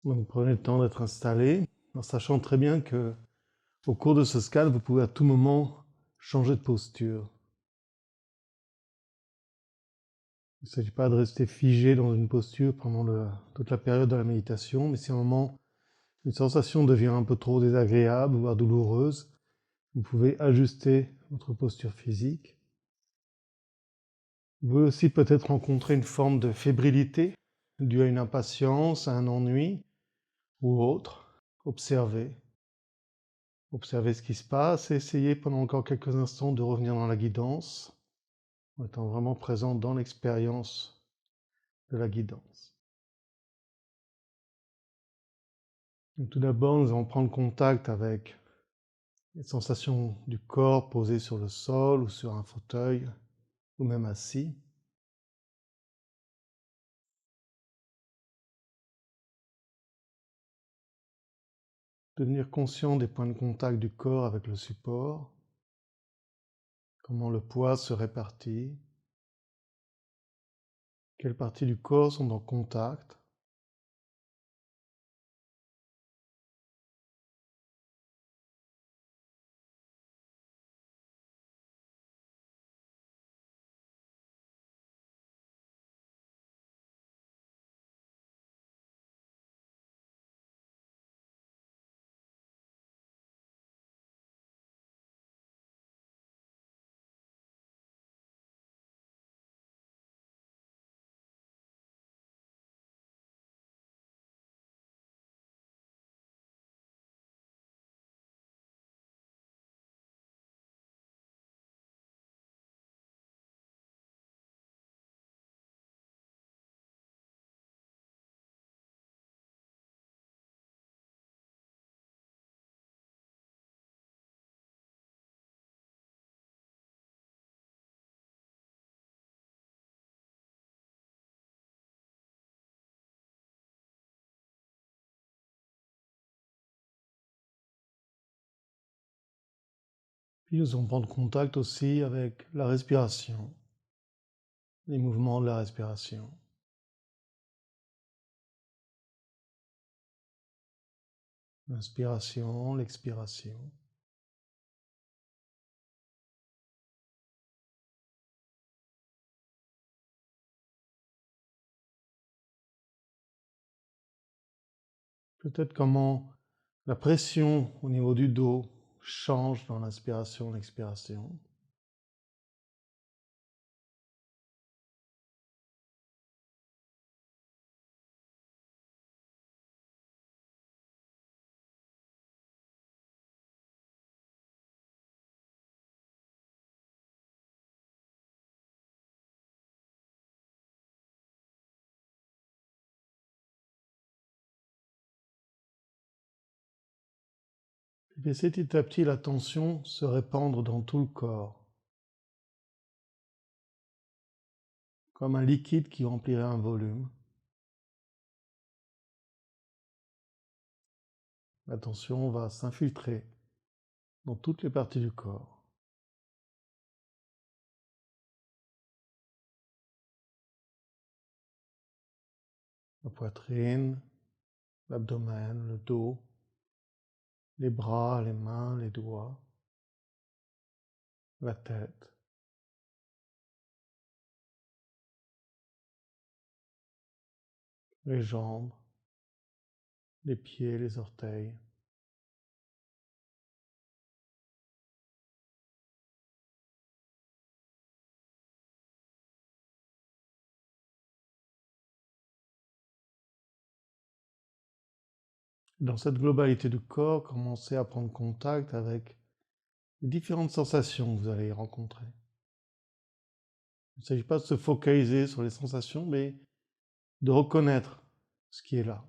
Donc prenez le temps d'être installé, en sachant très bien que au cours de ce scalp, vous pouvez à tout moment changer de posture. Il ne s'agit pas de rester figé dans une posture pendant toute la période de la méditation, mais si à un moment une sensation devient un peu trop désagréable, voire douloureuse, vous pouvez ajuster votre posture physique. Vous pouvez aussi peut-être rencontrer une forme de fébrilité due à une impatience, à un ennui ou autre. Observez. Observez ce qui se passe et essayez pendant encore quelques instants de revenir dans la guidance, en étant vraiment présent dans l'expérience de la guidance. Donc, tout d'abord, nous allons prendre contact avec les sensations du corps posé sur le sol ou sur un fauteuil, ou même assis. Devenir conscient des points de contact du corps avec le support, comment le poids se répartit, quelles parties du corps sont en contact. Puis nous allons prendre contact aussi avec la respiration, les mouvements de la respiration. L'inspiration, l'expiration. Peut-être comment la pression au niveau du dos change dans l'inspiration, l'expiration. Puis laissez petit à petit la tension se répandre dans tout le corps, comme un liquide qui remplirait un volume. La tension va s'infiltrer dans toutes les parties du corps. La poitrine, l'abdomen, le dos, les bras, les mains, les doigts, la tête. Les jambes, les pieds, les orteils. Dans cette globalité du corps, commencez à prendre contact avec les différentes sensations que vous allez rencontrer. Il ne s'agit pas de se focaliser sur les sensations, mais de reconnaître ce qui est là.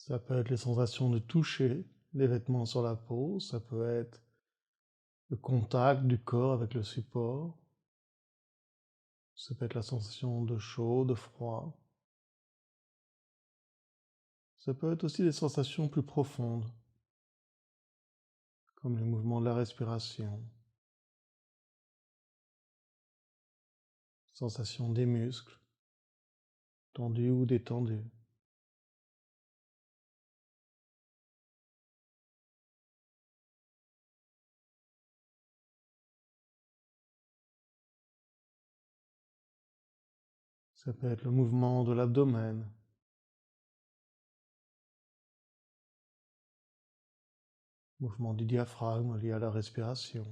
Ça peut être les sensations de toucher les vêtements sur la peau, ça peut être le contact du corps avec le support, ça peut être la sensation de chaud, de froid. Ça peut être aussi des sensations plus profondes, comme le mouvement de la respiration, sensation des muscles, tendus ou détendus. Ça peut être le mouvement de l'abdomen, mouvement du diaphragme lié à la respiration.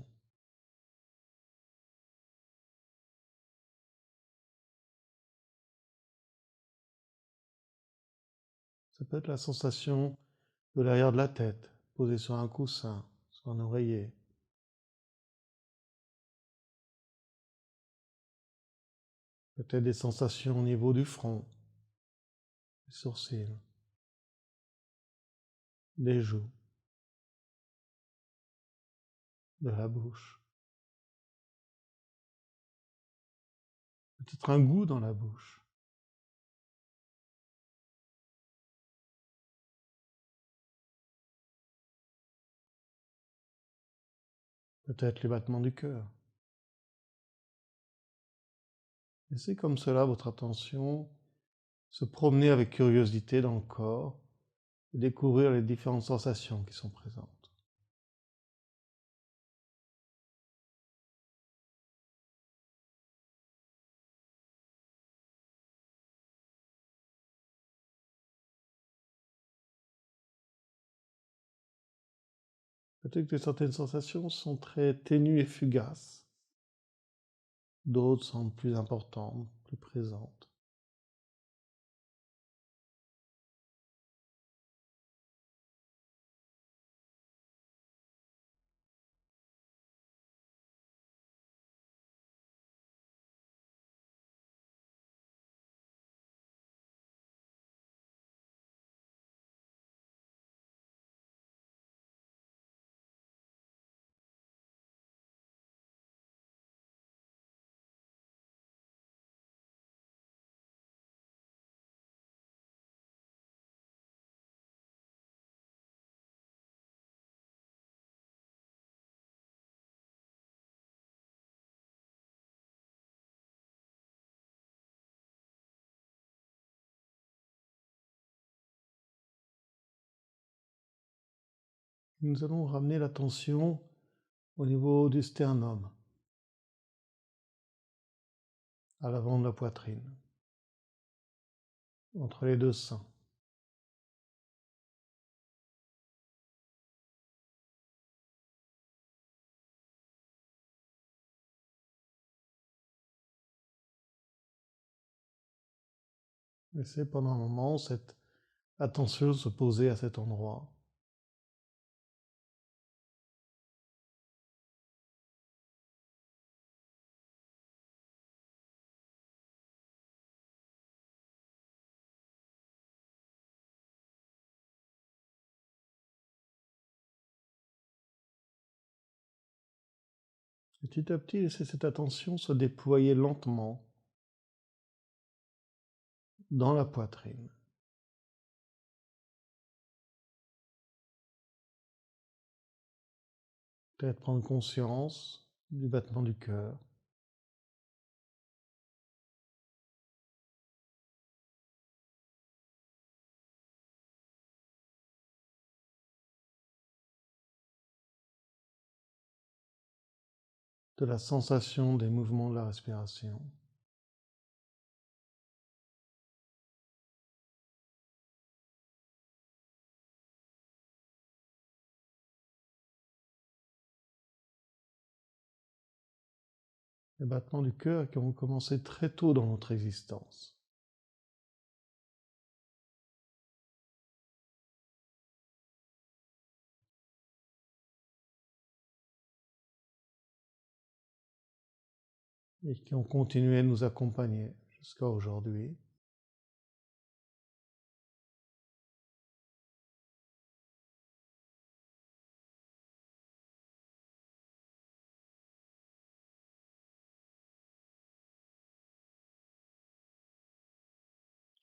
Ça peut être la sensation de l'arrière de la tête, posée sur un coussin, sur un oreiller. Peut-être des sensations au niveau du front, des sourcils, des joues, de la bouche. Peut-être un goût dans la bouche. Peut-être les battements du cœur. Laissez comme cela votre attention se promener avec curiosité dans le corps et découvrir les différentes sensations qui sont présentes. Peut-être que certaines sensations sont très ténues et fugaces, d'autres semblent plus importantes, plus présentes. Nous allons ramener l'attention au niveau du sternum, à l'avant de la poitrine, entre les deux seins. Laissez pendant un moment cette attention se poser à cet endroit. Petit à petit, laissez cette attention se déployer lentement dans la poitrine. Peut-être prendre conscience du battement du cœur, de la sensation des mouvements de la respiration. Les battements du cœur qui ont commencé très tôt dans notre existence. Et qui ont continué à nous accompagner jusqu'à aujourd'hui.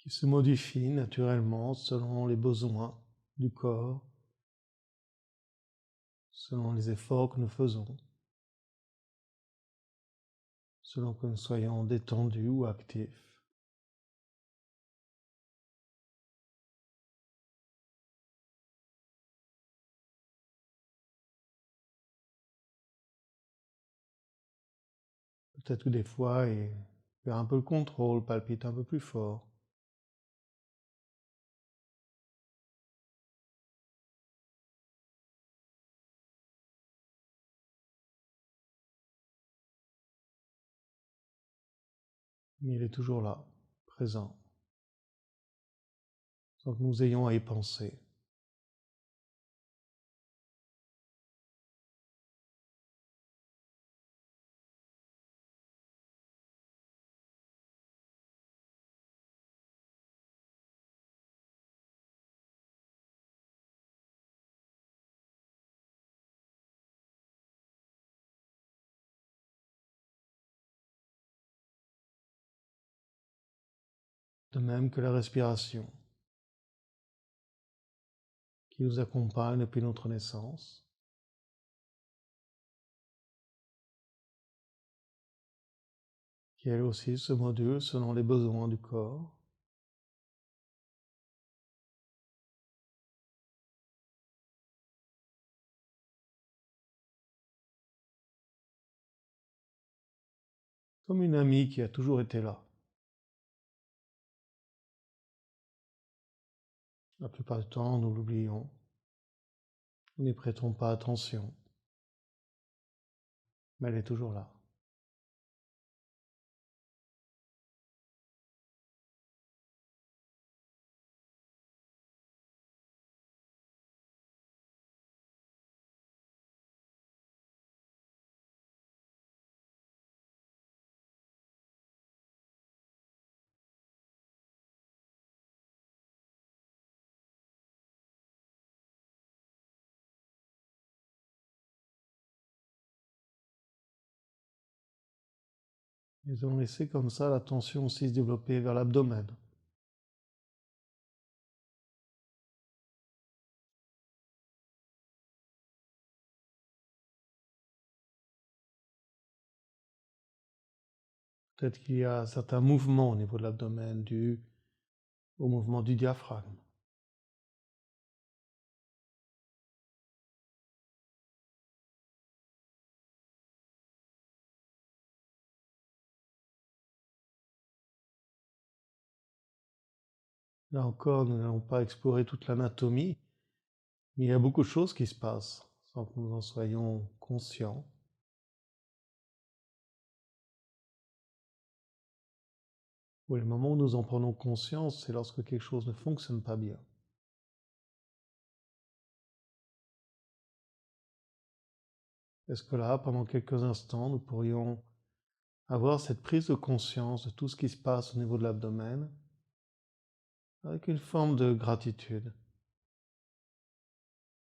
qui se modifie naturellement selon les besoins du corps, selon les efforts que nous faisons, selon que nous soyons détendus ou actifs. Peut-être que des fois, il perd un peu le contrôle, palpite un peu plus fort. Mais il est toujours là, présent, sans que nous ayons à y penser. De même que la respiration, qui nous accompagne depuis notre naissance, qui elle aussi se module selon les besoins du corps. Comme une amie qui a toujours été là. La plupart du temps, nous l'oublions, nous n'y prêtons pas attention, mais elle est toujours là. Nous allons laisser comme ça la tension aussi se développer vers l'abdomen. Peut-être qu'il y a certains mouvements au niveau de l'abdomen dus au mouvement du diaphragme. Là encore, nous n'allons pas explorer toute l'anatomie, mais il y a beaucoup de choses qui se passent sans que nous en soyons conscients. Oui, le moment où nous en prenons conscience, c'est lorsque quelque chose ne fonctionne pas bien. Est-ce que là, pendant quelques instants, nous pourrions avoir cette prise de conscience de tout ce qui se passe au niveau de l'abdomen, avec une forme de gratitude,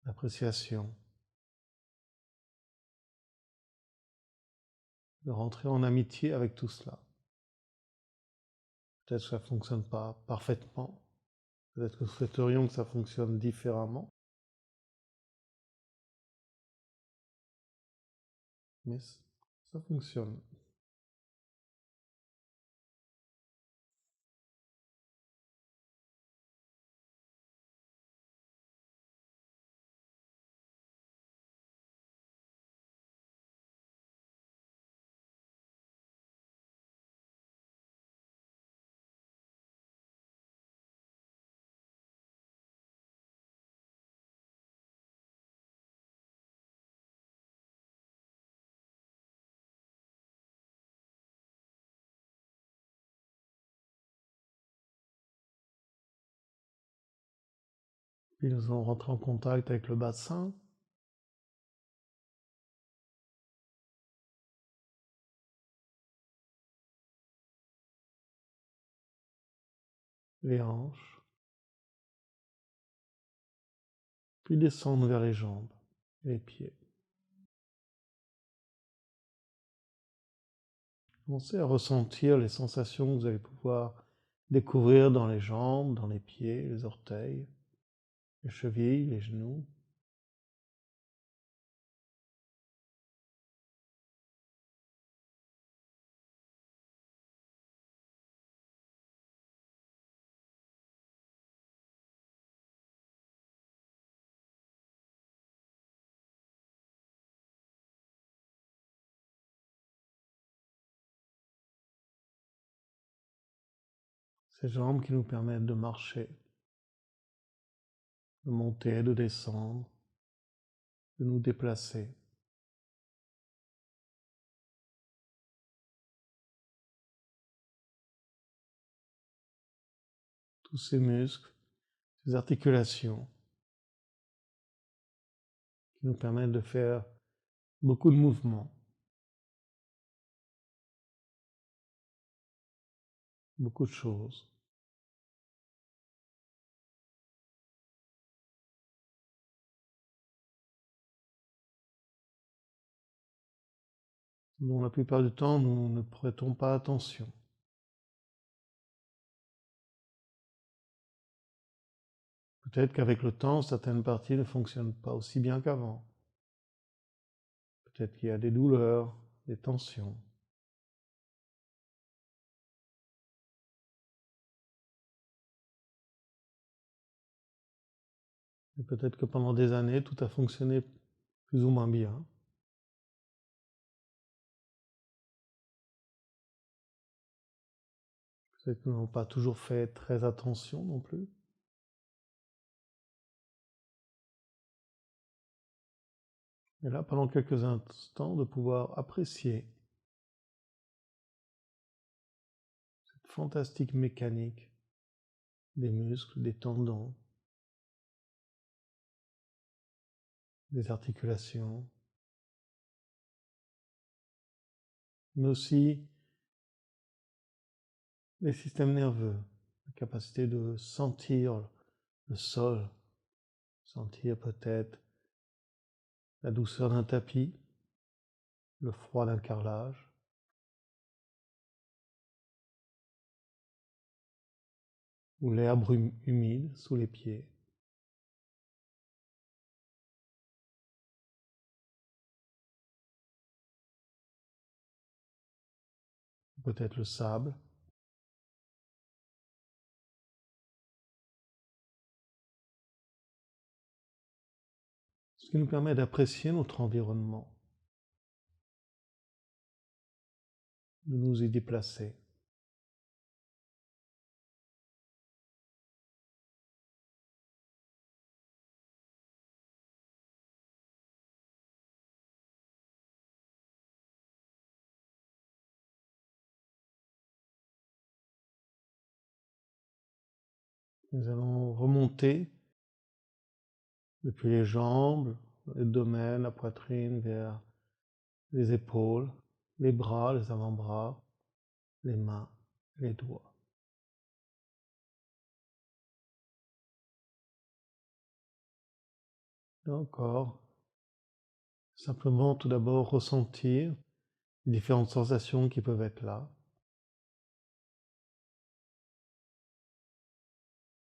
d'appréciation, de rentrer en amitié avec tout cela. Peut-être que ça ne fonctionne pas parfaitement, peut-être que nous souhaiterions que ça fonctionne différemment, mais ça fonctionne. Puis nous allons rentrer en contact avec le bassin, les hanches, puis descendre vers les jambes et les pieds. Commencez à ressentir les sensations que vous allez pouvoir découvrir dans les jambes, dans les pieds, les orteils, les chevilles, les genoux. Ces jambes qui nous permettent de marcher, de monter, de descendre, de nous déplacer. Tous ces muscles, ces articulations qui nous permettent de faire beaucoup de mouvements, beaucoup de choses. Dont la plupart du temps nous ne prêtons pas attention. Peut-être qu'avec le temps, certaines parties ne fonctionnent pas aussi bien qu'avant. Peut-être qu'il y a des douleurs, des tensions. Et peut-être que pendant des années, tout a fonctionné plus ou moins bien. Peut-être que nous n'avons pas toujours fait très attention non plus. Et là, pendant quelques instants, de pouvoir apprécier cette fantastique mécanique des muscles, des tendons, des articulations, mais aussi les systèmes nerveux, la capacité de sentir le sol, sentir peut-être la douceur d'un tapis, le froid d'un carrelage, ou l'herbe humide sous les pieds. Peut-être le sable. Ce qui nous permet d'apprécier notre environnement, de nous y déplacer. Nous allons remonter depuis les jambes, l'abdomen, la poitrine, vers les épaules, les bras, les avant-bras, les mains, les doigts. Et encore, simplement tout d'abord ressentir les différentes sensations qui peuvent être là.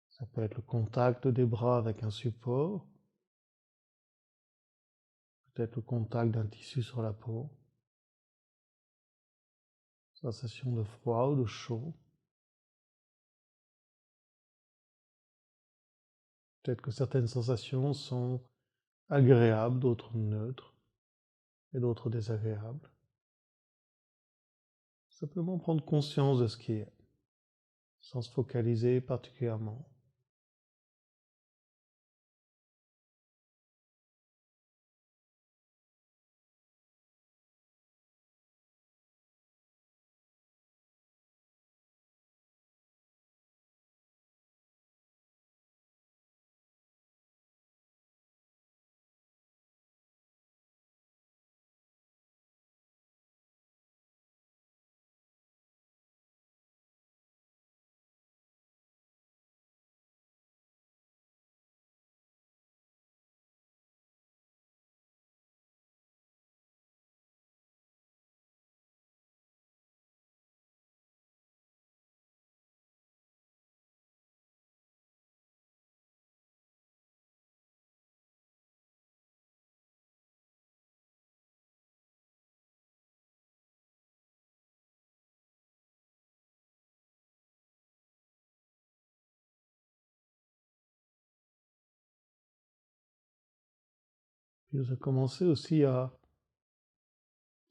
Ça peut être le contact des bras avec un support, peut-être le contact d'un tissu sur la peau, sensation de froid ou de chaud. Peut-être que certaines sensations sont agréables, d'autres neutres et d'autres désagréables. Simplement prendre conscience de ce qui est, sans se focaliser particulièrement. Puis vous commencez aussi à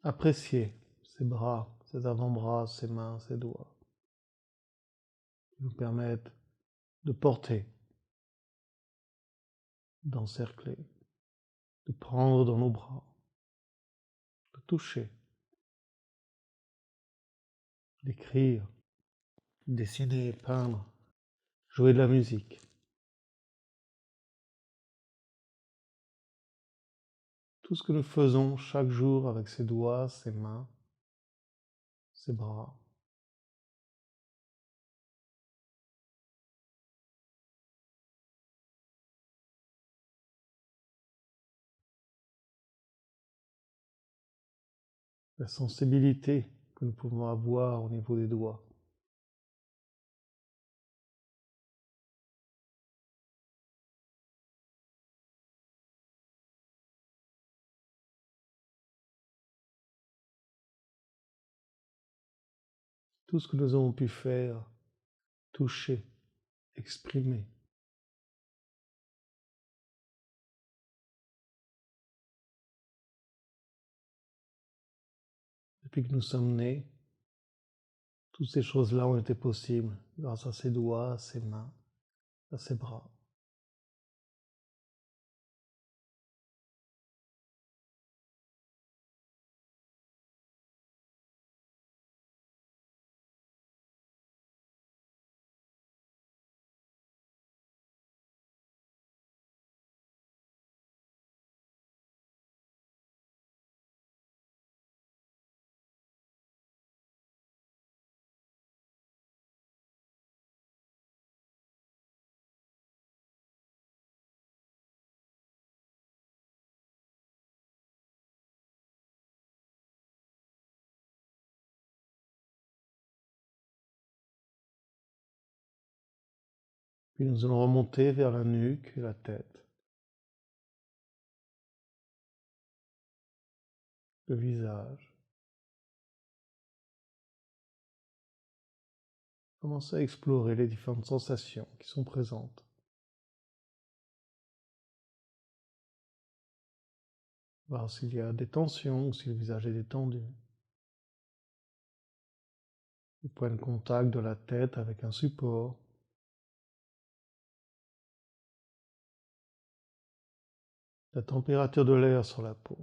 apprécier ses bras, ses avant-bras, ses mains, ses doigts, qui vous permettent de porter, d'encercler, de prendre dans nos bras, de toucher, d'écrire, dessiner, peindre, jouer de la musique. Tout ce que nous faisons chaque jour avec ses doigts, ses mains, ses bras. La sensibilité que nous pouvons avoir au niveau des doigts. Tout ce que nous avons pu faire, toucher, exprimer. Depuis que nous sommes nés, toutes ces choses-là ont été possibles grâce à ses doigts, à ses mains, à ses bras. Puis nous allons remonter vers la nuque et la tête, le visage. Commencez à explorer les différentes sensations qui sont présentes. Voir s'il y a des tensions ou si le visage est détendu. Le point de contact de la tête avec un support. La température de l'air sur la peau.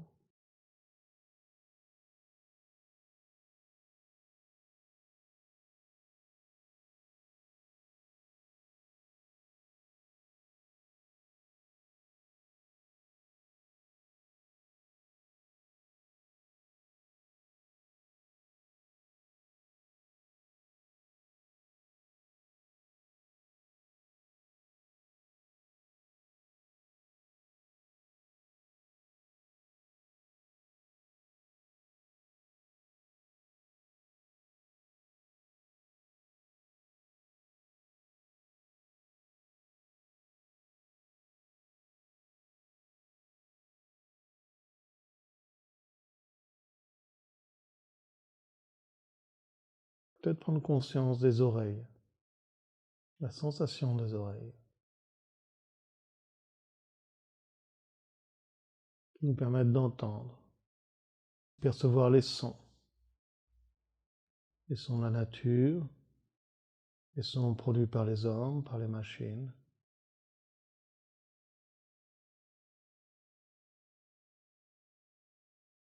Peut-être prendre conscience des oreilles, la sensation des oreilles, qui nous permettent d'entendre, percevoir les sons de la nature, les sons produits par les hommes, par les machines.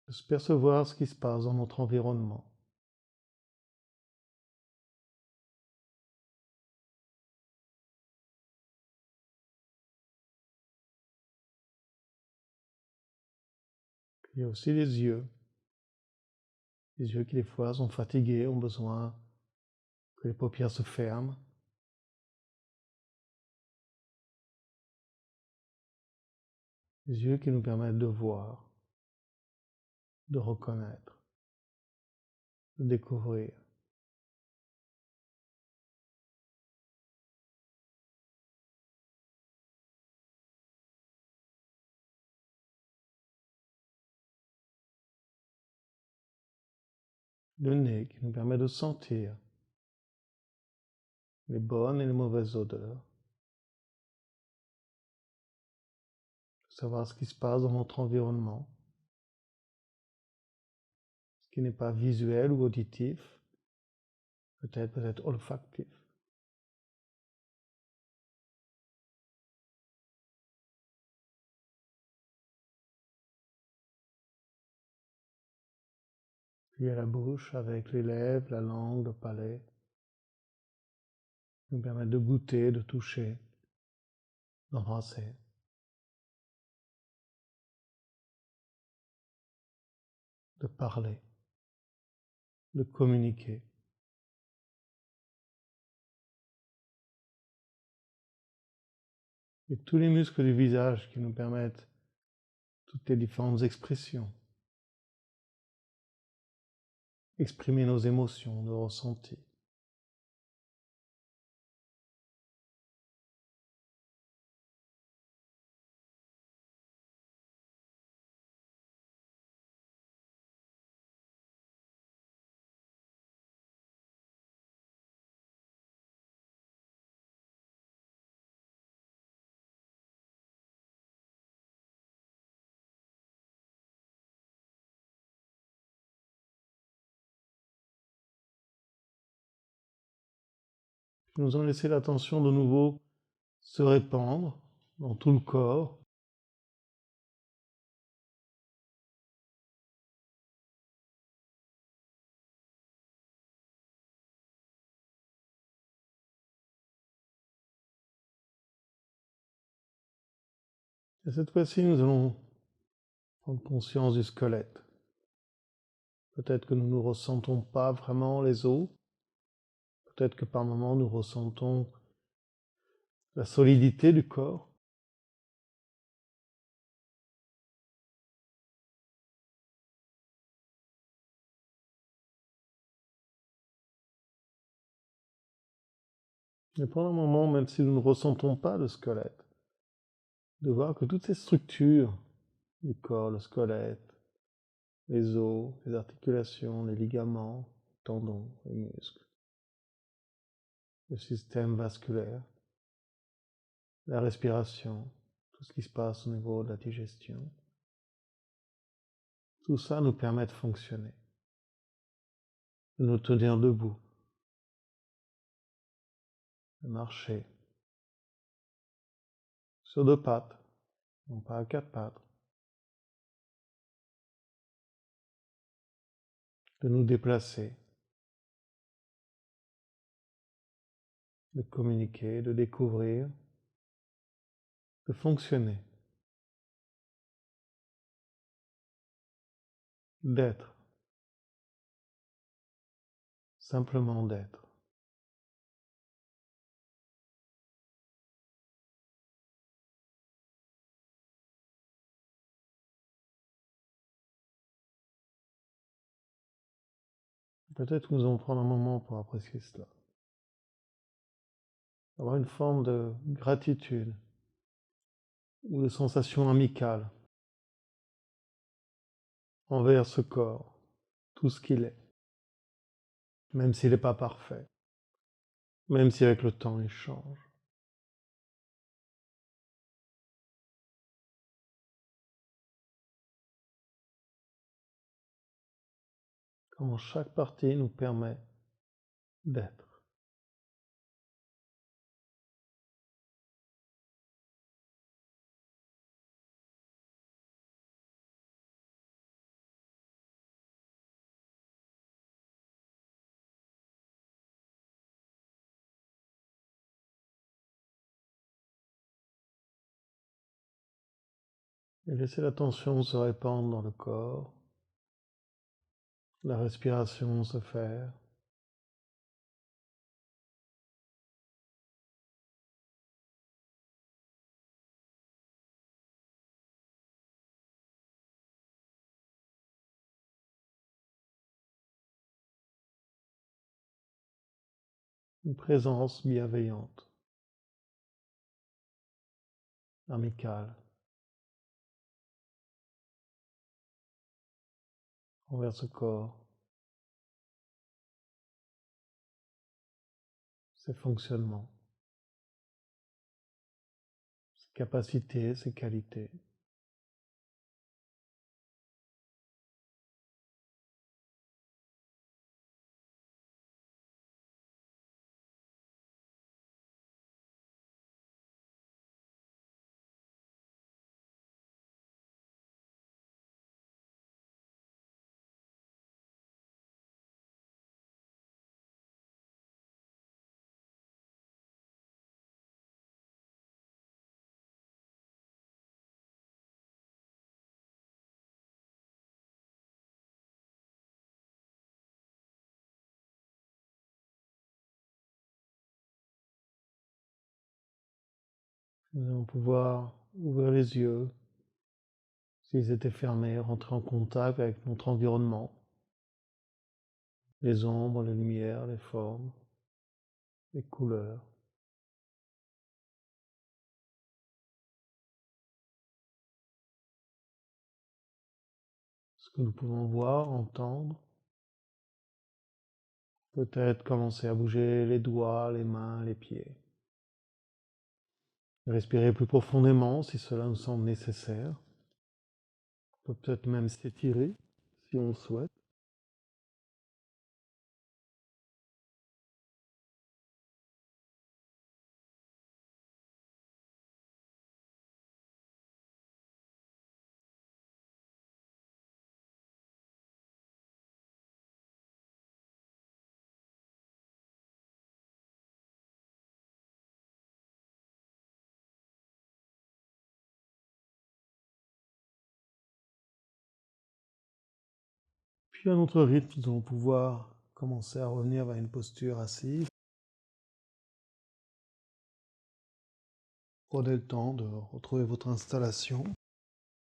De se percevoir ce qui se passe dans notre environnement. Il y a aussi les yeux qui des fois sont fatigués, ont besoin que les paupières se ferment. Les yeux qui nous permettent de voir, de reconnaître, de découvrir. Le nez qui nous permet de sentir les bonnes et les mauvaises odeurs. savoir ce qui se passe dans notre environnement, ce qui n'est pas visuel ou auditif, peut-être olfactif. Puis à la bouche avec les lèvres, la langue, le palais, nous permettre de goûter, de toucher, d'embrasser. De parler, de communiquer. Et tous les muscles du visage qui nous permettent toutes les différentes expressions. Exprimer nos émotions, nos ressentis. Nous allons laisser l'attention de nouveau se répandre dans tout le corps. Et cette fois-ci, nous allons prendre conscience du squelette. Peut-être que nous ne ressentons pas vraiment les os. Peut-être que par moments, nous ressentons la solidité du corps. Mais pendant un moment, même si nous ne ressentons pas le squelette, de voir que toutes ces structures du corps, le squelette, les os, les articulations, les ligaments, tendons, les muscles, le système vasculaire, la respiration, tout ce qui se passe au niveau de la digestion. Tout ça nous permet de fonctionner, de nous tenir debout, de marcher sur deux pattes, non pas à quatre pattes, de nous déplacer, de communiquer, de découvrir, de fonctionner, d'être, simplement d'être. Peut-être que nous allons prendre un moment pour apprécier cela. Avoir une forme de gratitude ou de sensation amicale envers ce corps, tout ce qu'il est, même s'il n'est pas parfait, même si avec le temps il change. Comment chaque partie nous permet d'être. Et laisser l'attention se répandre dans le corps, la respiration se faire. Une présence bienveillante, amicale, envers ce corps, ses fonctionnements, ses capacités, ses qualités. Nous allons pouvoir ouvrir les yeux, s'ils étaient fermés, rentrer en contact avec notre environnement, les ombres, les lumières, les formes, les couleurs. Ce que nous pouvons voir, entendre, peut-être commencer à bouger les doigts, les mains, les pieds. Respirer plus profondément si cela nous semble nécessaire. On peut peut-être même s'étirer si on le souhaite. Puis à notre rythme, nous allons pouvoir commencer à revenir vers une posture assise. Prenez le temps de retrouver votre installation.